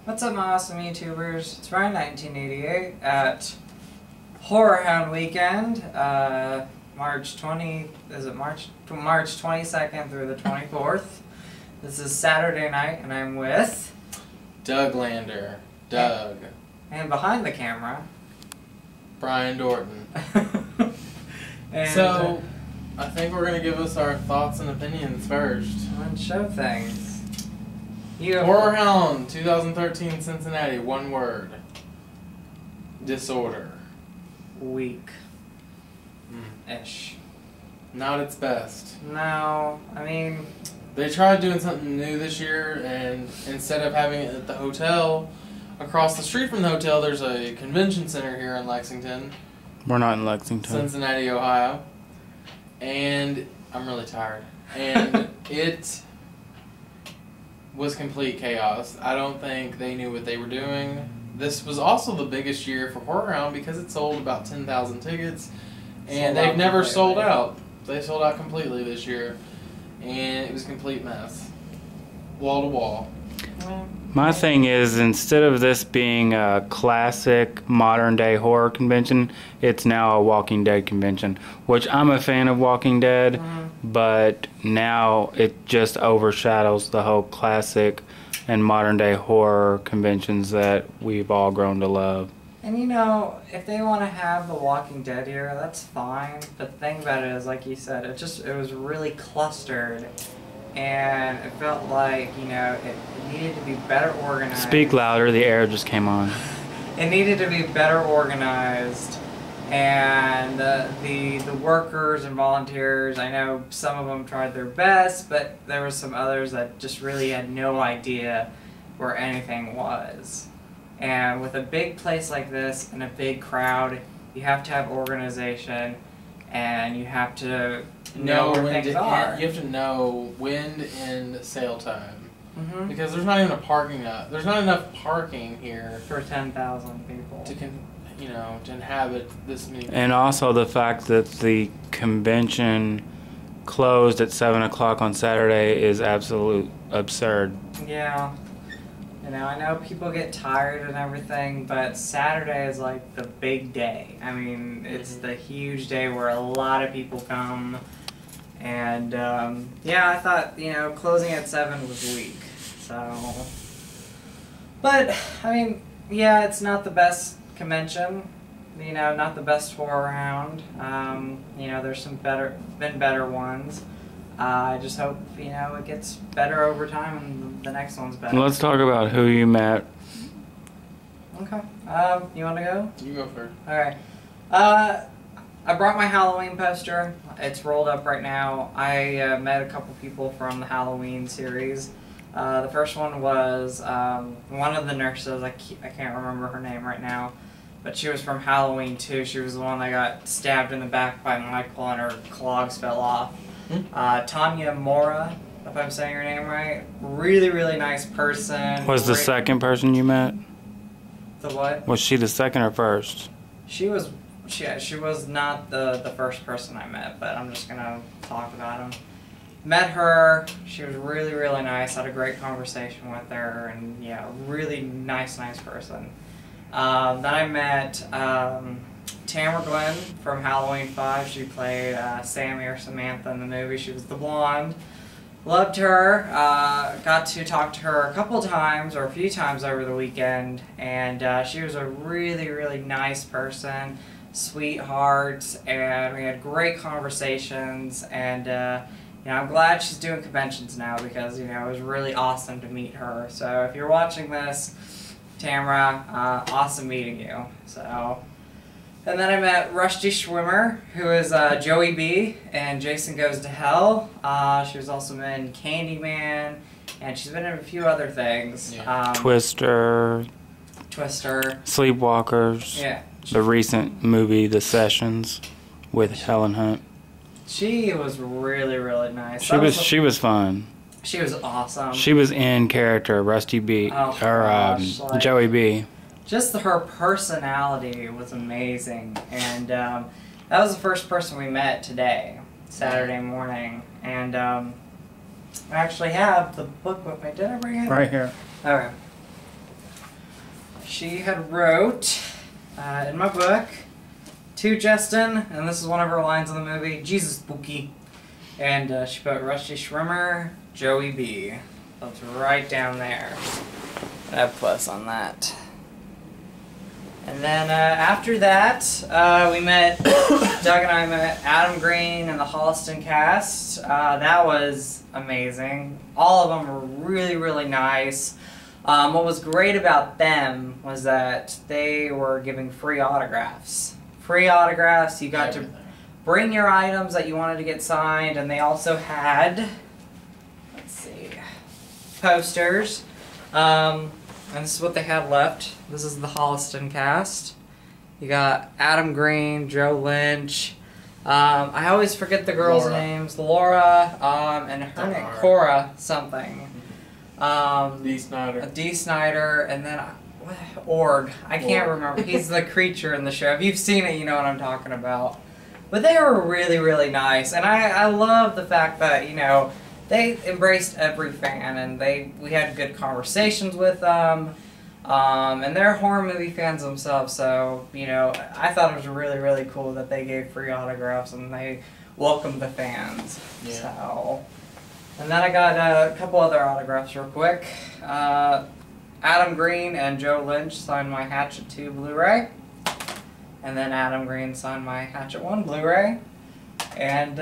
What's up, my awesome YouTubers? It's Ryan 1988 at Horrorhound Weekend, March 22nd through the 24th. This is Saturday night, and I'm with Douglander, Doug. And behind the camera, Brian Dorton. And, so, I think we're going to give us our thoughts and opinions first. Let's show things. Horrorhound 2013 Cincinnati, one word. Disorder. Weak. Ish. Not its best. No, I mean... They tried doing something new this year, and instead of having it at the hotel, across the street from the hotel, there's a convention center here in Lexington. We're not in Lexington. Cincinnati, Ohio. And I'm really tired. And it was complete chaos. I don't think they knew what they were doing. This was also the biggest year for Horrorhound because it sold about 10,000 tickets. And they've never sold out. They sold out completely this year. And it was a complete mess. Wall to wall. My thing is, instead of this being a classic modern day horror convention, it's now a Walking Dead convention, which I'm a fan of Walking Dead, but now it just overshadows the whole classic and modern day horror conventions that we've all grown to love. And you know, if they want to have the Walking Dead here, that's fine. But the thing about it is, like you said, it was really clustered. And it felt like, you know, it needed to be better organized. Speak louder, the air just came on. It needed to be better organized. And the workers and volunteers, I know some of them tried their best, but there were some others that just really had no idea where anything was. And with a big place like this and a big crowd, you have to have organization, and you have to know where things are. You have to know when to end sale time, because there's not even a parking lot. There's not enough parking here for 10,000 people to inhabit this many people. And also the fact that the convention closed at 7 o'clock on Saturday is absolute absurd. Yeah. You know, I know people get tired and everything, but Saturday is like the big day. I mean, it's the huge day where a lot of people come. And, yeah, I thought, you know, closing at 7 was weak. So, but, I mean, yeah, it's not the best convention. You know, not the best Horrorhound. You know, there's been better ones. I just hope, you know, it gets better over time and the next one's better. Let's talk about who you met. Okay. You want to go? You go first. Alright. I brought my Halloween poster. It's rolled up right now. I met a couple people from the Halloween series. The first one was one of the nurses. I can't remember her name right now. But she was from Halloween 2. She was the one that got stabbed in the back by Michael and her clogs fell off. Tanya Mora, if I'm saying her name right. Really, really nice person. Was the second person you met? The what? Was she the second or first? She was not the first person I met, but I'm just gonna talk about him. Met her. She was really, really nice. Had a great conversation with her, and yeah, really nice person. Then I met Tamara Glenn from Halloween 5. She played Sammy or Samantha in the movie. She was the blonde. Loved her. Got to talk to her a couple times, or a few times over the weekend, and she was a really, really nice person, sweetheart, and we had great conversations, and you know, I'm glad she's doing conventions now because, you know, it was really awesome to meet her. So if you're watching this, Tamara, awesome meeting you. So. And then I met Rusty Schwimmer, who is Joey B and Jason Goes to Hell. She was also in Candyman, and she's been in a few other things. Yeah. Twister. Sleepwalkers. Yeah. The recent movie, The Sessions, with Helen Hunt. She was really, really nice. She was fun. She was awesome. She was in character, Rusty B, Joey B. Just her personality was amazing, and that was the first person we met today, Saturday morning, and I actually have the book with me. Did I bring it? Right here. Okay. she had wrote in my book to Justin, and this is one of her lines in the movie, Jesus spooky. And she put Rusty Schwimmer, Joey B. That's right down there. I have plus on that. And then after that, we met, Doug and I met Adam Green and the Holliston cast. That was amazing. All of them were really, really nice. What was great about them was that they were giving free autographs. Free autographs, you got to bring your items that you wanted to get signed, and they also had, let's see, posters. And this is what they had left. This is the Holliston cast. You got Adam Green, Joe Lynch. I always forget the girls' names. Laura, and her name, Cora something. Dee Snider. Dee Snider, and then Org. I can't remember. He's the creature in the show. If you've seen it, you know what I'm talking about. But they were really, really nice, and I love the fact that, you know, they embraced every fan, and we had good conversations with them, and they're horror movie fans themselves, so, you know, I thought it was really, really cool that they gave free autographs, and they welcomed the fans, so. And then I got a couple other autographs real quick. Adam Green and Joe Lynch signed my Hatchet 2 Blu-ray, and then Adam Green signed my Hatchet 1 Blu-ray. And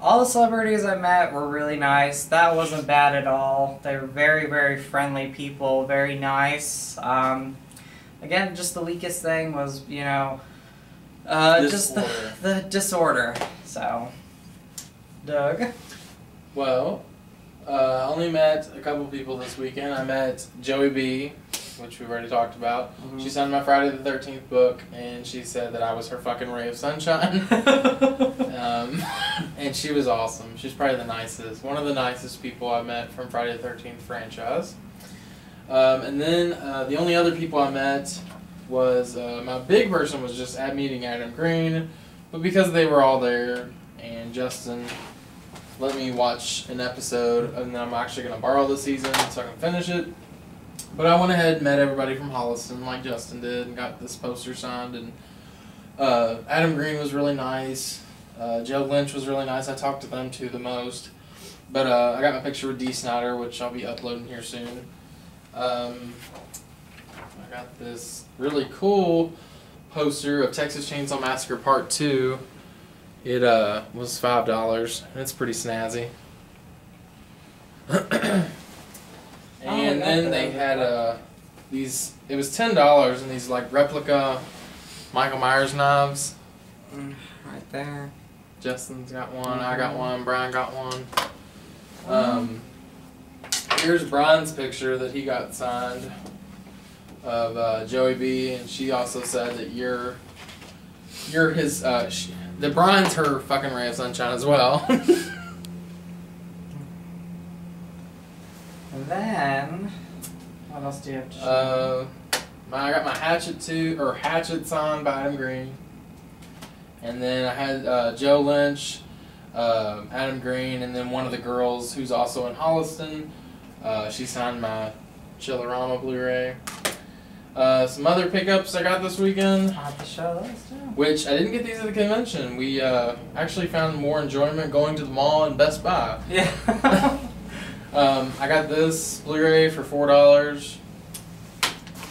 all the celebrities I met were really nice. That wasn't bad at all. They were very, very friendly people, very nice. Again, just the weakest thing was, you know, just the disorder. So, Doug? Well, I only met a couple people this weekend. I met Joey B., which we've already talked about. Mm-hmm. She signed my Friday the 13th book, and she said that I was her fucking ray of sunshine. And she was awesome. She's probably the nicest, one of the nicest people I met from Friday the 13th franchise. And then the only other people I met was, my big person was just at meeting Adam Green, but because they were all there, and Justin let me watch an episode, and then I'm actually going to borrow the season so I can finish it. But I went ahead and met everybody from Holliston like Justin did and got this poster signed. And Adam Green was really nice. Joe Lynch was really nice. I talked to them two the most. But I got my picture with Dee Snider, which I'll be uploading here soon. I got this really cool poster of Texas Chainsaw Massacre Part 2. It was $5, and it's pretty snazzy. And then they had these, it was $10, and these like replica Michael Myers knives. Right there. Justin's got one, I got one, Brian got one. Here's Brian's picture that he got signed of Joey B, and she also said that you're his, that Brian's her fucking ray of sunshine as well. And then, what else do you have to show? I got my Hatchet signed by Adam Green. And then I had Joe Lynch, Adam Green, and then one of the girls who's also in Holliston. She signed my Chillerama Blu-ray. Some other pickups I got this weekend. I'll have to show those too. Which, I didn't get these at the convention. We actually found more enjoyment going to the mall and Best Buy. Yeah. I got this Blu-ray for $4.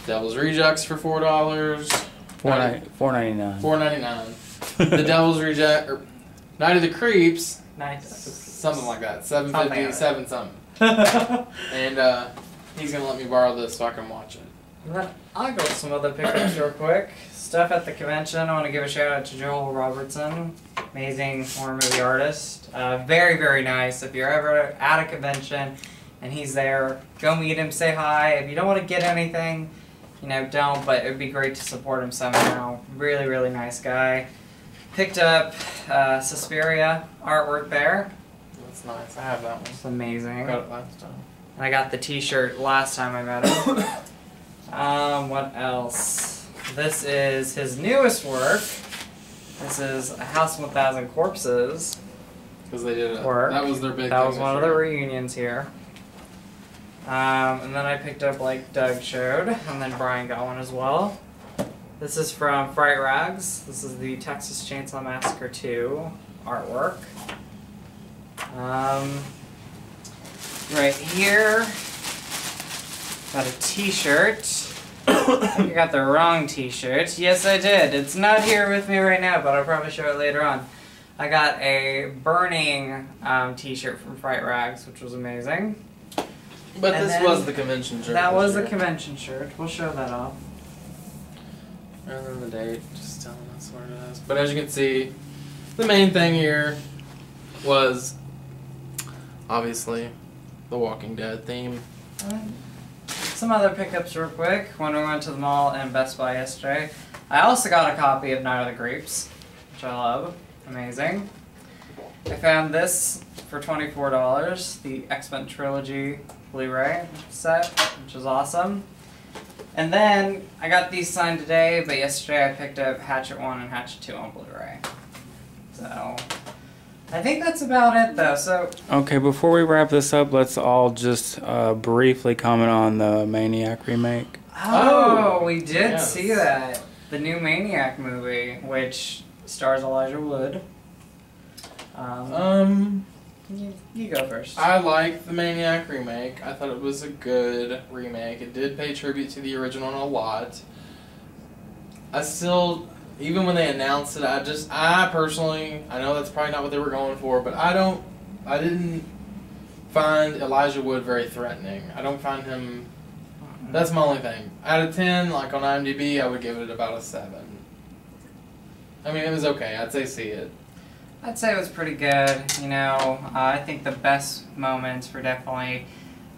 Devil's Rejects for $4. $4.99. $4.99. The Devil's Reject, or Night of the Creeps. Something like that. $7.50, $7 something. And he's gonna let me borrow this so I can watch it. And then I'll go with some other pickups real quick. Stuff at the convention. I want to give a shout out to Joel Robertson, amazing horror movie artist. Very, very nice. If you're ever at a convention and he's there, go meet him, say hi. If you don't want to get anything, you know, don't, but it would be great to support him somehow. Really, really nice guy. Picked up Suspiria artwork there. That's nice. I have that one. It's amazing. Got it last time. And I got the t-shirt last time I met him. What else? This is his newest work. This is A House of 1,000 Corpses. Because they did work. That was their big That thing was one of the reunions here. And then I picked up, like Doug showed, and then Brian got one as well. This is from Fright Rags. This is the Texas Chainsaw Massacre 2 artwork. Right here, got a t-shirt. I think I got the wrong t-shirt. Yes, I did. It's not here with me right now, but I'll probably show it later on. I got a Burning t-shirt from Fright Rags, which was amazing. But And this then was the convention shirt. That was the year. convention shirt. We'll show that off. Rather than the date, just telling us what it is. But as you can see, the main thing here was obviously the Walking Dead theme. Some other pickups real quick. When we went to the mall and Best Buy yesterday, I also got a copy of Night of the Creeps, which I love. Amazing. I found this for $24, the X-Men Trilogy Blu-ray set, which is awesome. And then I got these signed today, but yesterday I picked up Hatchet 1 and Hatchet 2 on Blu-ray. So I think that's about it, though. So Okay, before we wrap this up, let's all just briefly comment on the Maniac remake. we did yes. see that. The new Maniac movie, which stars Elijah Wood. You go first. I like the Maniac remake. I thought it was a good remake. It did pay tribute to the original a lot. I still, even when they announced it, I personally, I know that's probably not what they were going for, but I didn't find Elijah Wood very threatening. I don't find him, that's my only thing. Out of 10, like on IMDb, I would give it about a 7. I mean, it was okay. I'd say see it. I'd say it was pretty good. You know, I think the best moments were definitely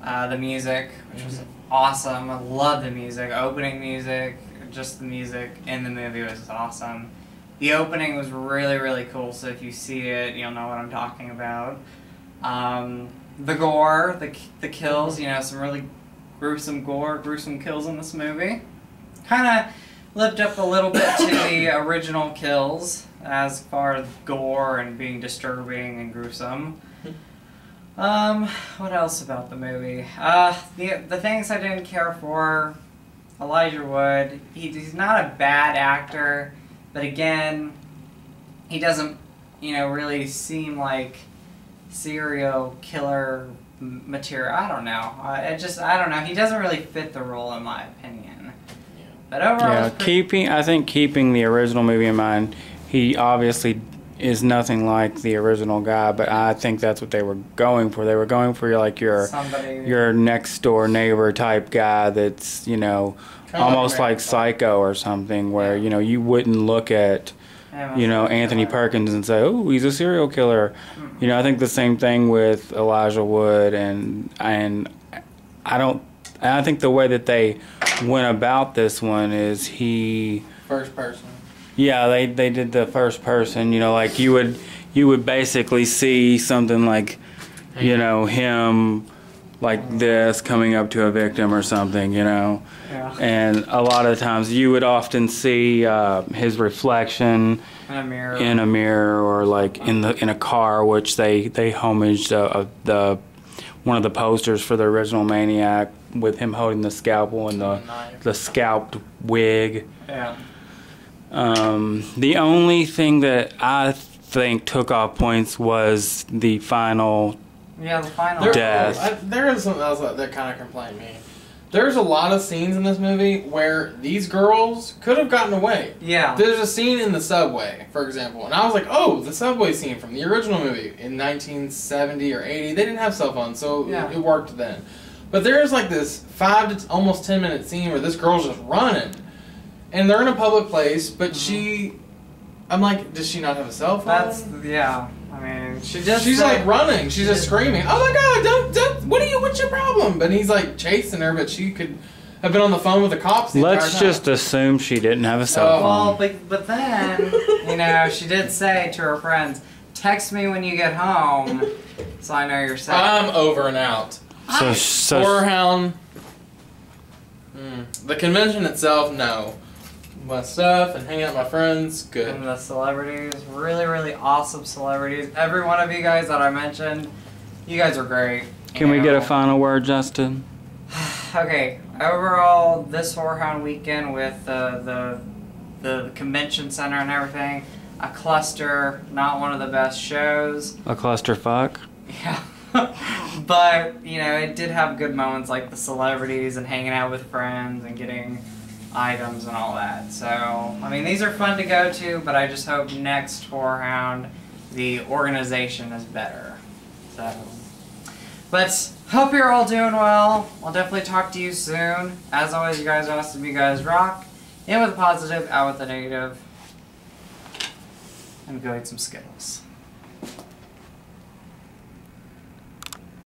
the music, which was awesome. I love the music. Opening music, just the music in the movie was awesome. The opening was really, really cool, so if you see it, you'll know what I'm talking about. The gore, the kills, you know, some really gruesome gore, gruesome kills in this movie. Kind of lived up a little bit to the original kills as far as gore and being disturbing and gruesome. What else about the movie? The things I didn't care for, Elijah Wood, he's not a bad actor, but again, he doesn't, you know, really seem like serial killer material. I don't know. I don't know. He doesn't really fit the role in my opinion. But overall, I think keeping the original movie in mind, he obviously is nothing like the original guy, but I think that's what they were going for. They were going for your next door neighbor type guy that's, you know, almost like Psycho or something, where, you know, you wouldn't look at, you know, Anthony Perkins and say, oh, he's a serial killer. You know, I think the same thing with Elijah Wood, and I think the way that they went about this one is First person. Yeah, they did the first person. You know, like you would basically see something like, you know, him like this coming up to a victim or something. You know, and a lot of times you would often see his reflection in a mirror, or like in a car, which they homaged one of the posters for the original Maniac with him holding the scalpel and the scalped wig. Yeah. The only thing that I think took off points was the final death. There is something else that kind of complained me. There's a lot of scenes in this movie where these girls could have gotten away. Yeah. There's a scene in the subway, for example, and I was like, oh, the subway scene from the original movie in 1970 or 80. They didn't have cell phones, so it worked then. But there's like this 5 to almost 10 minute scene where this girl's just running. And they're in a public place, but I'm like, does she not have a cell phone? I mean, she's like running. She's just screaming, oh my God, don't, what's your problem? But he's like chasing her, but she could have been on the phone with the cops the entire time. Let's just assume she didn't have a cell phone. Well, but then, you know, she did say to her friends, text me when you get home, so I know you're safe. I'm over and out. So Horrorhound. The convention itself, no. My stuff and hanging out with my friends, good. And the celebrities, really, really awesome celebrities. Every one of you guys that I mentioned, you guys are great. Can we get a final word, Justin? Okay, overall, this Horrorhound weekend with the convention center and everything, a cluster, not one of the best shows. A clusterfuck. Yeah. But, you know, it did have good moments like the celebrities and hanging out with friends and getting items and all that. So, I mean, these are fun to go to, but I just hope next Horrorhound the organization is better. So, but hope you're all doing well. I'll definitely talk to you soon. As always, you guys are awesome. You guys rock. In with the positive, out with the negative. And go eat some Skittles.